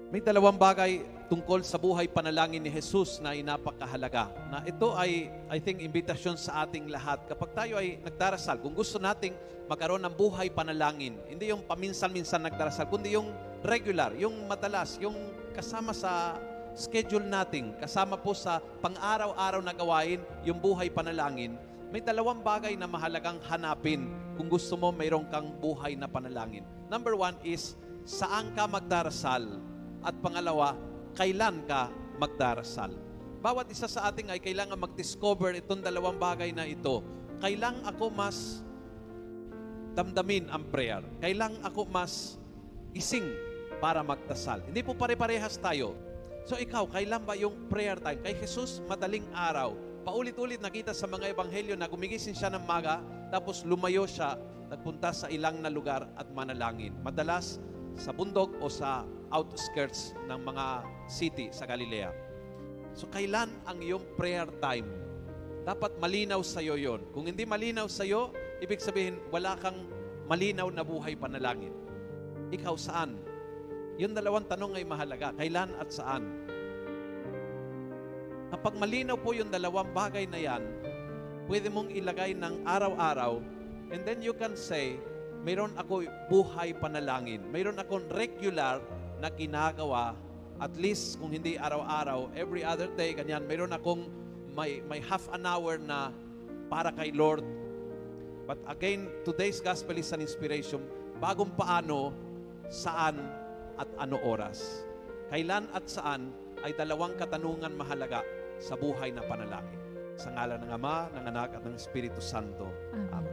May dalawang bagay tungkol sa buhay panalangin ni Jesus na inapakahalaga. Na ito ay, I think, imbitasyon sa ating lahat. Kapag tayo ay nagdarasal, kung gusto nating magkaroon ng buhay panalangin, hindi yung paminsan-minsan nagdarasal, kundi yung regular, yung madalas, yung kasama sa schedule natin, kasama po sa pang-araw-araw na gawain, yung buhay panalangin, may dalawang bagay na mahalagang hanapin kung gusto mo mayroon kang buhay na panalangin. Number one is, saan ka magdarasal? At pangalawa, kailan ka magdarasal? Bawat isa sa ating ay kailangan mag-discover itong dalawang bagay na ito. Kailan ako mas damdamin ang prayer? Kailan ako mas gising para magdasal? Hindi po pare-parehas tayo. So ikaw, kailan ba yung prayer time? Kay Jesus, madaling araw. Paulit-ulit nakita sa mga ebanghelyo na gumigising siya ng maga, tapos lumayo siya, nagpunta sa ilang na lugar at manalangin. Madalas sa bundok o sa outskirts ng mga city sa Galilea. So kailan ang iyong prayer time? Dapat malinaw sa iyo yon. Kung hindi malinaw sa iyo, ibig sabihin wala kang malinaw na buhay panalangin. Ikaw saan? Yung dalawang tanong ay mahalaga. Kailan at saan? Kapag malinaw po yung dalawang bagay na yan, pwede mong ilagay ng araw-araw, and then you can say, mayroon ako buhay panalangin. Mayroon akong regular na ginagawa, at least kung hindi araw-araw, every other day, ganyan, mayroon akong may half an hour na para kay Lord. But again, today's gospel is an inspiration. Bagong paano, saan, at ano oras. Kailan at saan ay dalawang katanungan mahalaga sa buhay na panalangin. Sa ngalan ng Ama, ng Anak, at ng Espiritu Santo. Amen.